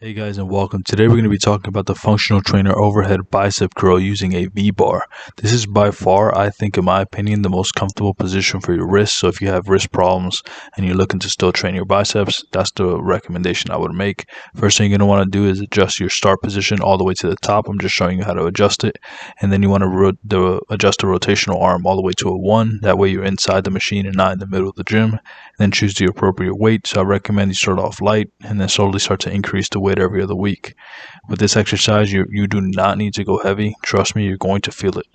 Hey guys and welcome. Today we're going to be talking about the functional trainer overhead bicep curl using a V-bar. This is by far, I think in my opinion, the most comfortable position for your wrists. So if you have wrist problems and you're looking to still train your biceps, that's the recommendation I would make. First thing you're going to want to do is adjust your start position all the way to the top. I'm just showing you how to adjust it. And then you want to adjust the rotational arm all the way to a 1. That way you're inside the machine and not in the middle of the gym. And then choose the appropriate weight. So I recommend you start off light and then slowly start to increase the weight every other week. With this exercise, you do not need to go heavy. Trust me, you're going to feel it.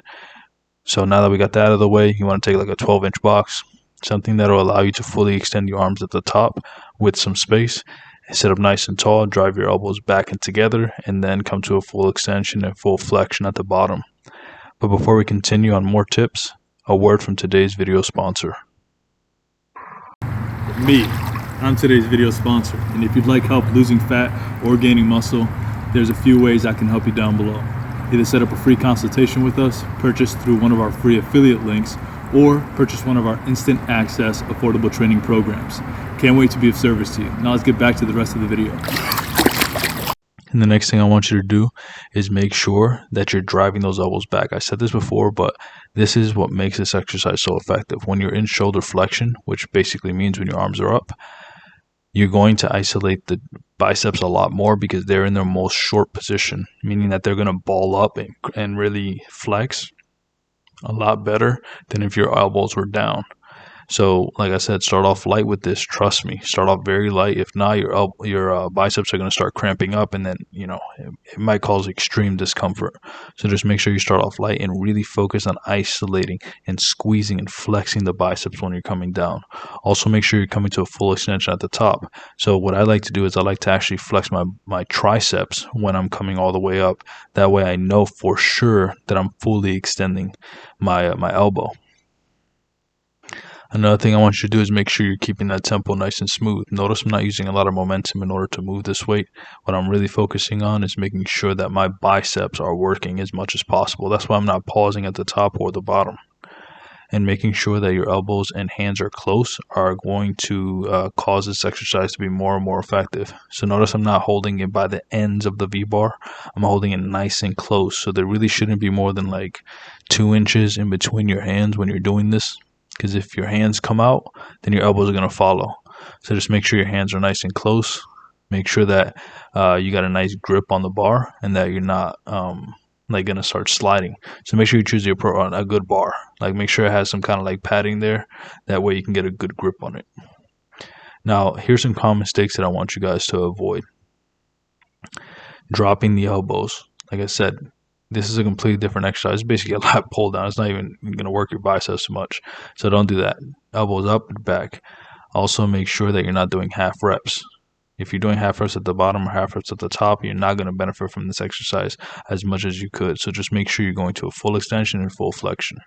So now that we got that out of the way, you want to take like a 12-inch box, something that will allow you to fully extend your arms at the top with some space. Sit up nice and tall, drive your elbows back and together, and then come to a full extension and full flexion at the bottom. But before we continue on more tips, a word from today's video sponsor. Me. I'm today's video sponsor, and if you'd like help losing fat or gaining muscle, there's a few ways I can help you down below. Either set up a free consultation with us, purchase through one of our free affiliate links, or purchase one of our instant access affordable training programs. Can't wait to be of service to you. Now let's get back to the rest of the video. And the next thing I want you to do is make sure that you're driving those elbows back. I said this before, but this is what makes this exercise so effective. When you're in shoulder flexion, which basically means when your arms are up, you're going to isolate the biceps a lot more because they're in their most short position, meaning that they're going to ball up and really flex a lot better than if your elbows were down. So, like I said, start off light with this. Trust me, start off very light. If not, your biceps are going to start cramping up, and then it might cause extreme discomfort. So just make sure you start off light and really focus on isolating and squeezing and flexing the biceps when you're coming down. Also, make sure you're coming to a full extension at the top. So what I like to do is I like to actually flex my triceps when I'm coming all the way up. That way, I know for sure that I'm fully extending my elbow. Another thing I want you to do is make sure you're keeping that tempo nice and smooth. Notice I'm not using a lot of momentum in order to move this weight. What I'm really focusing on is making sure that my biceps are working as much as possible. That's why I'm not pausing at the top or the bottom. And making sure that your elbows and hands are close are going to cause this exercise to be more and more effective. So notice I'm not holding it by the ends of the V-bar. I'm holding it nice and close. So there really shouldn't be more than like 2 inches in between your hands when you're doing this. Because if your hands come out, then your elbows are going to follow. So just make sure your hands are nice and close. Make sure that you got a nice grip on the bar and that you're not going to start sliding. So make sure you choose a good bar. Like make sure it has some kind of like padding there. That way you can get a good grip on it. Now, here's some common mistakes that I want you guys to avoid. Dropping the elbows. Like I said, this is a completely different exercise. It's basically a lat pull down. It's not even going to work your biceps so much. So don't do that. Elbows up and back. Also make sure that you're not doing half reps. If you're doing half reps at the bottom or half reps at the top, you're not going to benefit from this exercise as much as you could. So just make sure you're going to a full extension and full flexion.